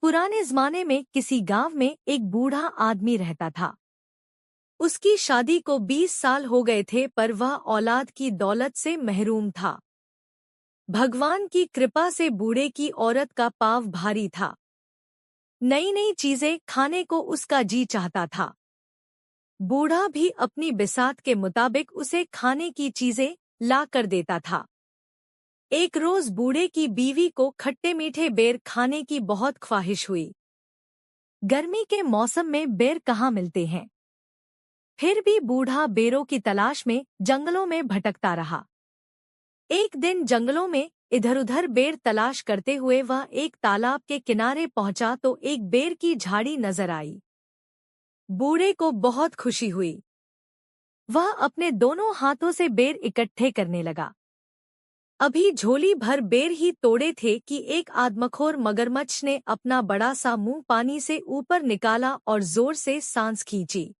पुराने जमाने में किसी गांव में एक बूढ़ा आदमी रहता था। उसकी शादी को 20 साल हो गए थे, पर वह औलाद की दौलत से महरूम था। भगवान की कृपा से बूढ़े की औरत का पाँव भारी था। नई नई चीजें खाने को उसका जी चाहता था। बूढ़ा भी अपनी बिसात के मुताबिक उसे खाने की चीजें ला कर देता था। एक रोज बूढ़े की बीवी को खट्टे मीठे बेर खाने की बहुत ख्वाहिश हुई। गर्मी के मौसम में बेर कहाँ मिलते हैं। फिर भी बूढ़ा बेरों की तलाश में जंगलों में भटकता रहा। एक दिन जंगलों में इधर-उधर बेर तलाश करते हुए वह एक तालाब के किनारे पहुंचा तो एक बेर की झाड़ी नजर आई। बूढ़े को बहुत खुशी हुई। वह अपने दोनों हाथों से बेर इकट्ठे करने लगा। अभी झोली भर बेर ही तोड़े थे कि एक आदमखोर मगरमच्छ ने अपना बड़ा सा मुंह पानी से ऊपर निकाला और जोर से सांस खींची।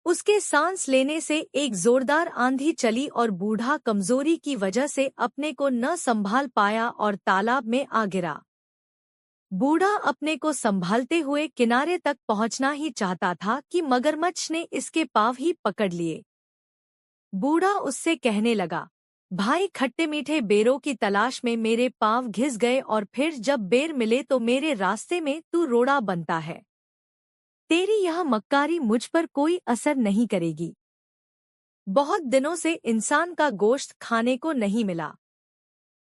उसके सांस लेने से एक जोरदार आंधी चली और बूढ़ा कमजोरी की वजह से अपने को न संभाल पाया और तालाब में आ गिरा। बूढ़ा अपने को संभालते हुए किनारे तक पहुंचना ही चाहता था कि मगरमच्छ ने इसके पाँव ही पकड़ लिए। बूढ़ा उससे कहने लगा, भाई, खट्टे मीठे बेरों की तलाश में मेरे पाँव घिस गए और फिर जब बेर मिले तो मेरे रास्ते में तू रोड़ा बनता है। तेरी यह मक्कारी मुझ पर कोई असर नहीं करेगी। बहुत दिनों से इंसान का गोश्त खाने को नहीं मिला।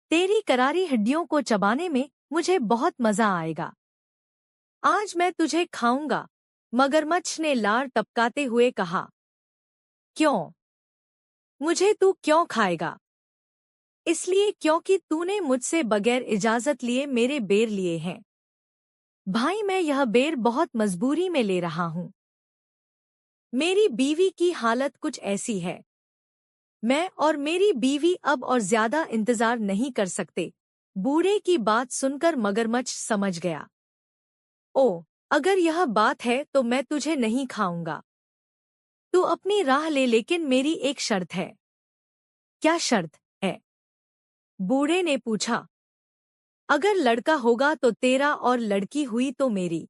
तेरी करारी हड्डियों को चबाने में मुझे बहुत मजा आएगा। आज मैं तुझे खाऊंगा। मगरमच्छ ने लार टपकाते हुए कहा। क्यों? मुझे तू क्यों खाएगा? इसलिए क्योंकि तूने मुझसे बगैर इजाजत लिए मेरे बेर लिए हैं। भाई, मैं यह बेर बहुत मजबूरी में ले रहा हूँ। मेरी बीवी की हालत कुछ ऐसी है। मैं और मेरी बीवी अब और ज्यादा इंतजार नहीं कर सकते। बूढ़े की बात सुनकर मगरमच्छ समझ गया। ओ, अगर यह बात है तो मैं तुझे नहीं खाऊंगा। तू अपनी राह ले, लेकिन मेरी एक शर्त है। क्या शर्त है? बूढ़े ने पूछा। अगर लड़का होगा तो तेरा और लड़की हुई तो मेरी।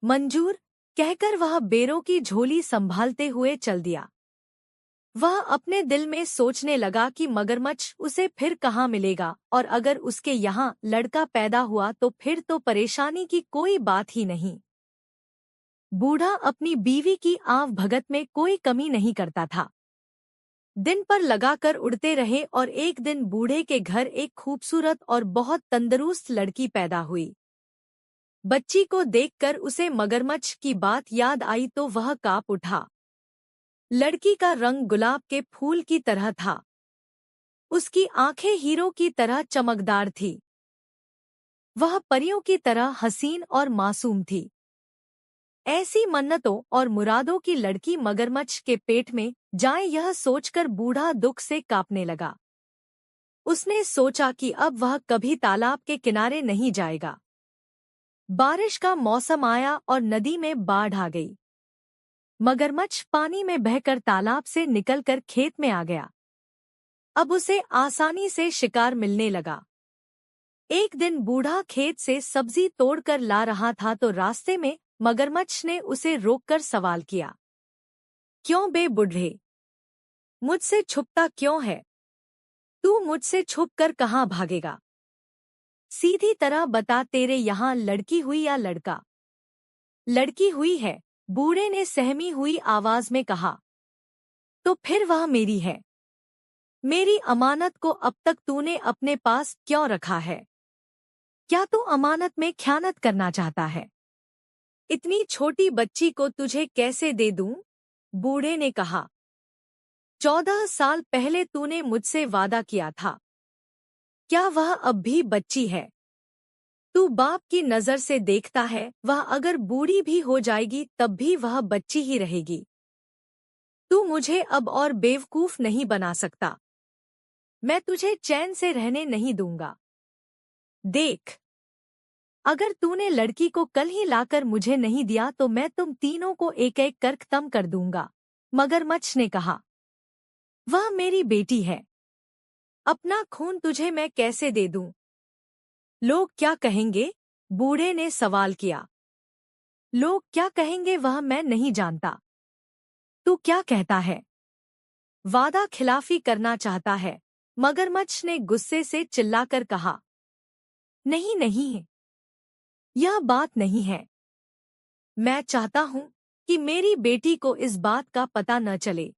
मंजूर, कहकर वह बेरों की झोली संभालते हुए चल दिया। वह अपने दिल में सोचने लगा कि मगरमच्छ उसे फिर कहाँ मिलेगा, और अगर उसके यहाँ लड़का पैदा हुआ तो फिर तो परेशानी की कोई बात ही नहीं। बूढ़ा अपनी बीवी की आव भगत में कोई कमी नहीं करता था। दिन पर लगाकर उड़ते रहे और एक दिन बूढ़े के घर एक खूबसूरत और बहुत तंदुरुस्त लड़की पैदा हुई। बच्ची को देखकर उसे मगरमच्छ की बात याद आई तो वह काँप उठा। लड़की का रंग गुलाब के फूल की तरह था। उसकी आंखें हीरो की तरह चमकदार थी। वह परियों की तरह हसीन और मासूम थी। ऐसी मन्नतों और मुरादों की लड़की मगरमच्छ के पेट में जाए, यह सोचकर बूढ़ा दुख से कांपने लगा। उसने सोचा कि अब वह कभी तालाब के किनारे नहीं जाएगा। बारिश का मौसम आया और नदी में बाढ़ आ गई। मगरमच्छ पानी में बहकर तालाब से निकलकर खेत में आ गया। अब उसे आसानी से शिकार मिलने लगा। एक दिन बूढ़ा खेत से सब्जी तोड़कर ला रहा था तो रास्ते में मगरमच्छ ने उसे रोककर सवाल किया। क्यों बे बूढ़े, मुझसे छुपता क्यों है? तू मुझसे छुपकर कहाँ भागेगा? सीधी तरह बता, तेरे यहाँ लड़की हुई या लड़का? लड़की हुई है, बूढ़े ने सहमी हुई आवाज में कहा। तो फिर वह मेरी है। मेरी अमानत को अब तक तूने अपने पास क्यों रखा है? क्या तू अमानत में ख़यानत करना चाहता है? इतनी छोटी बच्ची को तुझे कैसे दे दूं? बूढ़े ने कहा। 14 साल पहले तूने मुझसे वादा किया था। क्या वह अब भी बच्ची है? तू बाप की नजर से देखता है, वह अगर बूढ़ी भी हो जाएगी तब भी वह बच्ची ही रहेगी। तू मुझे अब और बेवकूफ नहीं बना सकता। मैं तुझे चैन से रहने नहीं दूंगा। देख, अगर तूने लड़की को कल ही लाकर मुझे नहीं दिया तो मैं तुम तीनों को एक एक कर खत्म कर दूंगा। मगरमच्छ ने कहा। वह मेरी बेटी है। अपना खून तुझे मैं कैसे दे दूं? लोग क्या कहेंगे? बूढ़े ने सवाल किया। लोग क्या कहेंगे वह मैं नहीं जानता। तू क्या कहता है? वादा खिलाफी करना चाहता है? मगरमच्छ ने गुस्से से चिल्लाकर कहा। नहीं नहीं, यह बात नहीं है। मैं चाहता हूं कि मेरी बेटी को इस बात का पता न चले।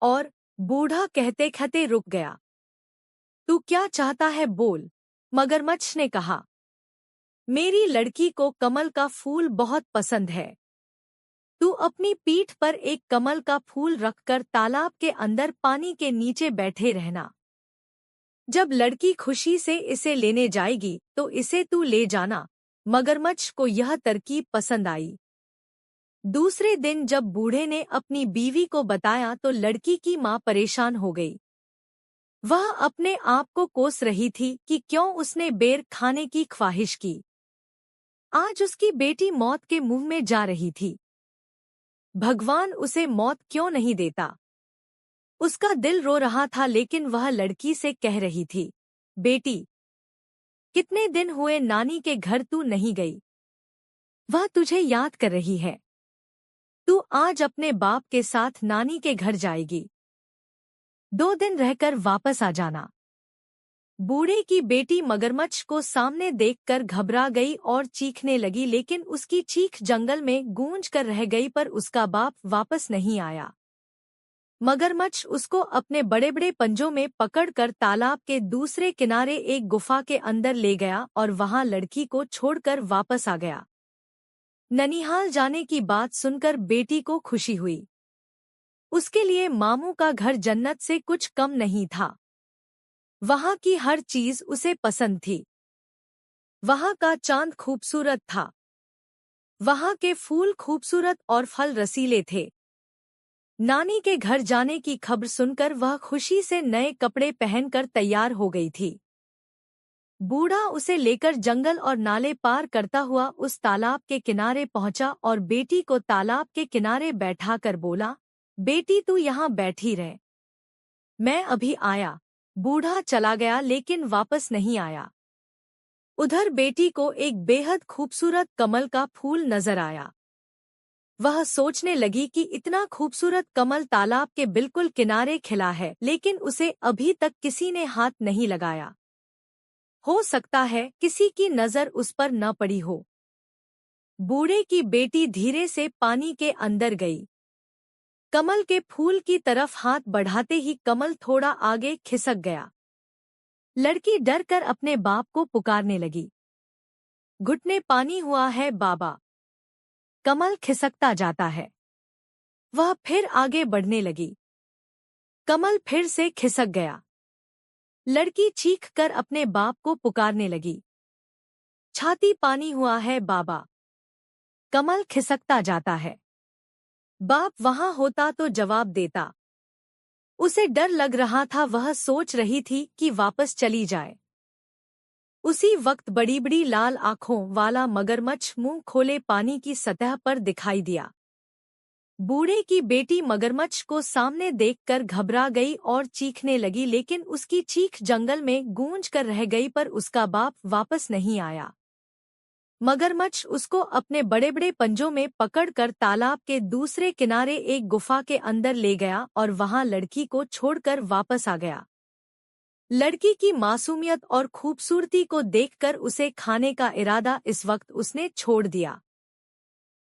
और बूढ़ा कहते कहते रुक गया। तू क्या चाहता है बोल, मगरमच्छ ने कहा। मेरी लड़की को कमल का फूल बहुत पसंद है। तू अपनी पीठ पर एक कमल का फूल रखकर तालाब के अंदर पानी के नीचे बैठे रहना। जब लड़की खुशी से इसे लेने जाएगी तो इसे तू ले जाना। मगरमच्छ को यह तरकीब पसंद आई। दूसरे दिन जब बूढ़े ने अपनी बीवी को बताया तो लड़की की मां परेशान हो गई। वह अपने आप को कोस रही थी कि क्यों उसने बेर खाने की ख्वाहिश की। आज उसकी बेटी मौत के मुंह में जा रही थी। भगवान उसे मौत क्यों नहीं देता? उसका दिल रो रहा था, लेकिन वह लड़की से कह रही थी, बेटी, कितने दिन हुए नानी के घर तू नहीं गई। वह तुझे याद कर रही है। तू आज अपने बाप के साथ नानी के घर जाएगी। 2 दिन रहकर वापस आ जाना। बूढ़े की बेटी मगरमच्छ को सामने देखकर घबरा गई और चीखने लगी, लेकिन उसकी चीख जंगल में गूंज कर रह गई। पर उसका बाप वापस नहीं आया। मगरमच्छ उसको अपने बड़े बड़े पंजों में पकड़कर तालाब के दूसरे किनारे एक गुफा के अंदर ले गया और वहां लड़की को छोड़कर वापस आ गया। ननिहाल जाने की बात सुनकर बेटी को खुशी हुई। उसके लिए मामू का घर जन्नत से कुछ कम नहीं था। वहां की हर चीज उसे पसंद थी। वहां का चांद खूबसूरत था। वहां के फूल खूबसूरत और फल रसीले थे। नानी के घर जाने की खबर सुनकर वह खुशी से नए कपड़े पहनकर तैयार हो गई थी। बूढ़ा उसे लेकर जंगल और नाले पार करता हुआ उस तालाब के किनारे पहुंचा और बेटी को तालाब के किनारे बैठाकर बोला, बेटी तू यहाँ बैठी रह, मैं अभी आया। बूढ़ा चला गया लेकिन वापस नहीं आया। उधर बेटी को एक बेहद खूबसूरत कमल का फूल नजर आया। वह सोचने लगी कि इतना खूबसूरत कमल तालाब के बिल्कुल किनारे खिला है, लेकिन उसे अभी तक किसी ने हाथ नहीं लगाया। हो सकता है किसी की नजर उस पर न पड़ी हो। बूढ़े की बेटी धीरे से पानी के अंदर गई। कमल के फूल की तरफ हाथ बढ़ाते ही कमल थोड़ा आगे खिसक गया। लड़की डरकर अपने बाप को पुकारने लगी, घुटने पानी हुआ है बाबा। कमल खिसकता जाता है। वह फिर आगे बढ़ने लगी। कमल फिर से खिसक गया। लड़की चीखकर अपने बाप को पुकारने लगी, छाती पानी हुआ है बाबा। कमल खिसकता जाता है। बाप वहां होता तो जवाब देता। उसे डर लग रहा था। वह सोच रही थी कि वापस चली जाए। उसी वक्त बड़ी बड़ी लाल आंखों वाला मगरमच्छ मुंह खोले पानी की सतह पर दिखाई दिया। बूढ़े की बेटी मगरमच्छ को सामने देखकर घबरा गई और चीखने लगी, लेकिन उसकी चीख जंगल में गूंज कर रह गई। पर उसका बाप वापस नहीं आया। मगरमच्छ उसको अपने बड़े बड़े पंजों में पकड़कर तालाब के दूसरे किनारे एक गुफा के अंदर ले गया और वहां लड़की को छोड़कर वापस आ गया। लड़की की मासूमियत और खूबसूरती को देखकर उसे खाने का इरादा इस वक्त उसने छोड़ दिया।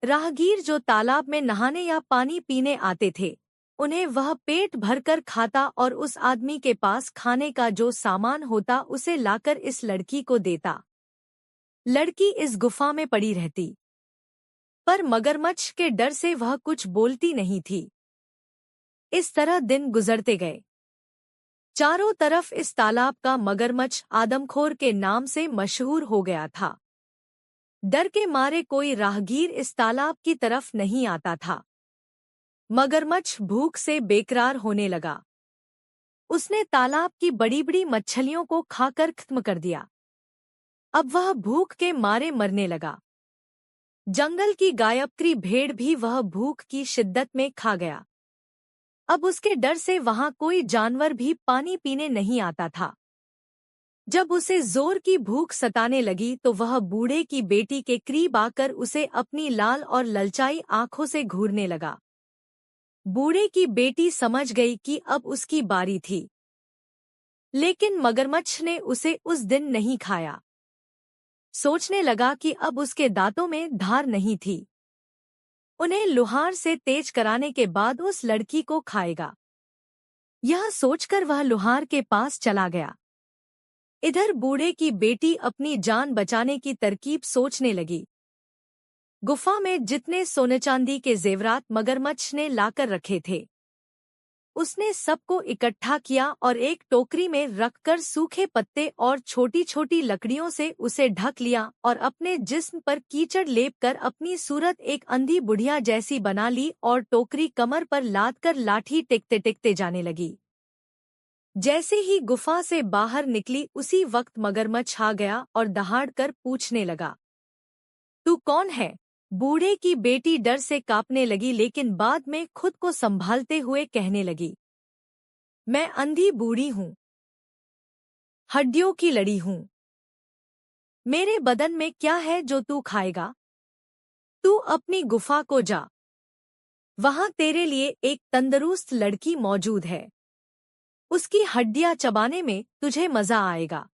राहगीर जो तालाब में नहाने या पानी पीने आते थे, उन्हें वह पेट भरकर खाता और उस आदमी के पास खाने का जो सामान होता उसे लाकर इस लड़की को देता। लड़की इस गुफा में पड़ी रहती, पर मगरमच्छ के डर से वह कुछ बोलती नहीं थी। इस तरह दिन गुजरते गए। चारों तरफ इस तालाब का मगरमच्छ आदमखोर के नाम से मशहूर हो गया था। डर के मारे कोई राहगीर इस तालाब की तरफ नहीं आता था। मगरमच्छ भूख से बेकरार होने लगा। उसने तालाब की बड़ी बड़ी मछलियों को खाकर खत्म कर दिया। अब वह भूख के मारे मरने लगा। जंगल की गायत्री भेड़ भी वह भूख की शिद्दत में खा गया। अब उसके डर से वहां कोई जानवर भी पानी पीने नहीं आता था। जब उसे जोर की भूख सताने लगी तो वह बूढ़े की बेटी के करीब आकर उसे अपनी लाल और ललचाई आंखों से घूरने लगा। बूढ़े की बेटी समझ गई कि अब उसकी बारी थी, लेकिन मगरमच्छ ने उसे उस दिन नहीं खाया। सोचने लगा कि अब उसके दांतों में धार नहीं थी, उन्हें लुहार से तेज कराने के बाद उस लड़की को खाएगा। यह सोचकर वह लुहार के पास चला गया। इधर बूढ़े की बेटी अपनी जान बचाने की तरकीब सोचने लगी। गुफा में जितने सोने चांदी के जेवरात मगरमच्छ ने लाकर रखे थे, उसने सबको इकट्ठा किया और एक टोकरी में रखकर सूखे पत्ते और छोटी छोटी लकड़ियों से उसे ढक लिया और अपने जिस्म पर कीचड़ लेपकर अपनी सूरत एक अंधी बुढ़िया जैसी बना ली और टोकरी कमर पर लादकर लाठी टेकते टेकते जाने लगी। जैसे ही गुफा से बाहर निकली उसी वक्त मगरमच्छ आ गया और दहाड़कर पूछने लगा, तू कौन है? बूढ़े की बेटी डर से कांपने लगी, लेकिन बाद में खुद को संभालते हुए कहने लगी, मैं अंधी बूढ़ी हूँ, हड्डियों की लड़ी हूँ। मेरे बदन में क्या है जो तू खाएगा? तू अपनी गुफा को जा, वहां तेरे लिए एक तंदुरुस्त लड़की मौजूद है, उसकी हड्डियां चबाने में तुझे मजा आएगा।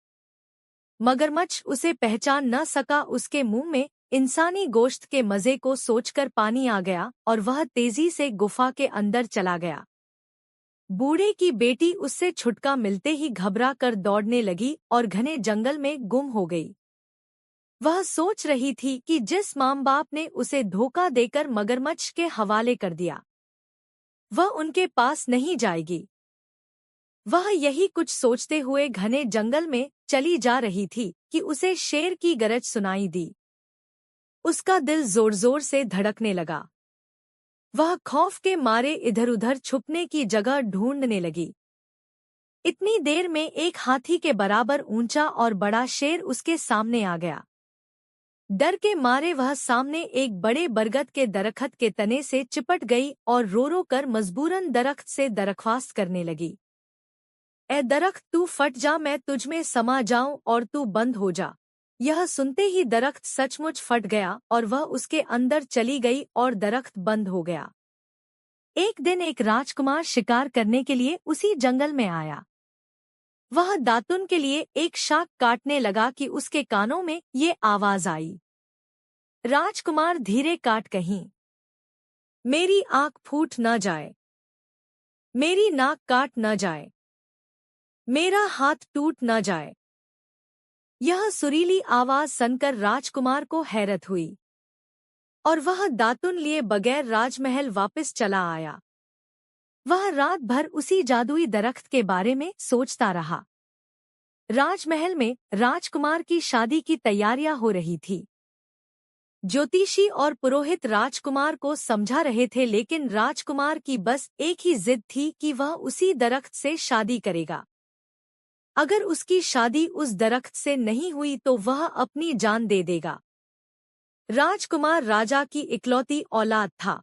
मगरमच्छ उसे पहचान न सका। उसके मुंह में इंसानी गोश्त के मजे को सोचकर पानी आ गया और वह तेजी से गुफा के अंदर चला गया। बूढ़े की बेटी उससे छुटका मिलते ही घबरा कर दौड़ने लगी और घने जंगल में गुम हो गई। वह सोच रही थी कि जिस माँ बाप ने उसे धोखा देकर मगरमच्छ के हवाले कर दिया, वह उनके पास नहीं जाएगी। वह यही कुछ सोचते हुए घने जंगल में चली जा रही थी कि उसे शेर की गरज सुनाई दी। उसका दिल जोर जोर से धड़कने लगा। वह खौफ के मारे इधर उधर छुपने की जगह ढूंढने लगी। इतनी देर में एक हाथी के बराबर ऊंचा और बड़ा शेर उसके सामने आ गया। डर के मारे वह सामने एक बड़े बरगद के दरख्त के तने से चिपट गई और रो रो कर मजबूरन दरख्त से दरख्वास्त करने लगी, ए दरख्त तू फट जा, मैं तुझमें समा जाऊं और तू बंद हो जा। यह सुनते ही दरख्त सचमुच फट गया और वह उसके अंदर चली गई और दरख्त बंद हो गया। एक दिन एक राजकुमार शिकार करने के लिए उसी जंगल में आया। वह दातुन के लिए एक शाख काटने लगा कि उसके कानों में ये आवाज आई, राजकुमार धीरे काट कहीं, मेरी आँख फूट न जाए, मेरी नाक काट न जाए, मेरा हाथ टूट न जाए। यह सुरीली आवाज सुनकर राजकुमार को हैरत हुई और वह दातुन लिए बगैर राजमहल वापस चला आया। वह रात भर उसी जादुई दरख्त के बारे में सोचता रहा। राजमहल में राजकुमार की शादी की तैयारियां हो रही थी। ज्योतिषी और पुरोहित राजकुमार को समझा रहे थे, लेकिन राजकुमार की बस एक ही जिद थी कि वह उसी दरख्त से शादी करेगा। अगर उसकी शादी उस दरख्त से नहीं हुई तो वह अपनी जान दे देगा। राजकुमार राजा की इकलौती औलाद था।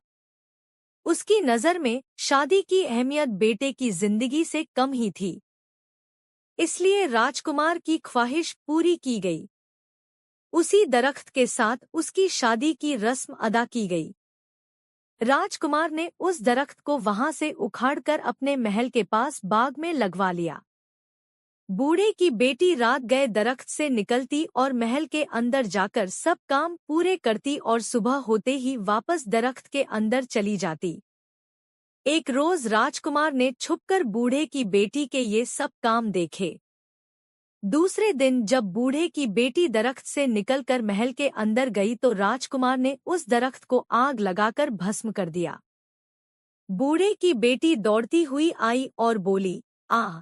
उसकी नज़र में शादी की अहमियत बेटे की जिंदगी से कम ही थी। इसलिए राजकुमार की ख्वाहिश पूरी की गई। उसी दरख्त के साथ उसकी शादी की रस्म अदा की गई। राजकुमार ने उस दरख्त को वहां से उखाड़कर अपने महल के पास बाग में लगवा लिया। बूढ़े की बेटी रात गए दरख्त से निकलती और महल के अंदर जाकर सब काम पूरे करती और सुबह होते ही वापस दरख्त के अंदर चली जाती। एक रोज राजकुमार ने छुपकर बूढ़े की बेटी के ये सब काम देखे। दूसरे दिन जब बूढ़े की बेटी दरख्त से निकलकर महल के अंदर गई तो राजकुमार ने उस दरख्त को आग लगाकर भस्म कर दिया। बूढ़े की बेटी दौड़ती हुई आई और बोली, आह,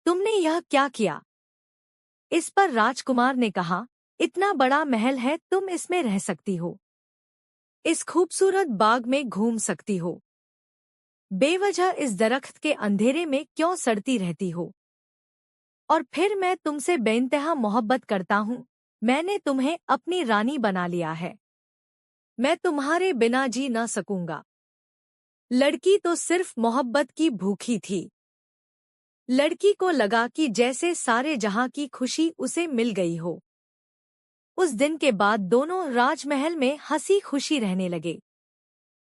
तुमने यह क्या किया? इस पर राजकुमार ने कहा, इतना बड़ा महल है, तुम इसमें रह सकती हो, इस खूबसूरत बाग में घूम सकती हो, बेवजह इस दरख्त के अंधेरे में क्यों सड़ती रहती हो? और फिर मैं तुमसे बेइंतहा मोहब्बत करता हूँ, मैंने तुम्हें अपनी रानी बना लिया है, मैं तुम्हारे बिना जी न सकूंगा। लड़की तो सिर्फ मोहब्बत की भूखी थी। लड़की को लगा कि जैसे सारे जहां की खुशी उसे मिल गई हो। उस दिन के बाद दोनों राजमहल में हंसी खुशी रहने लगे।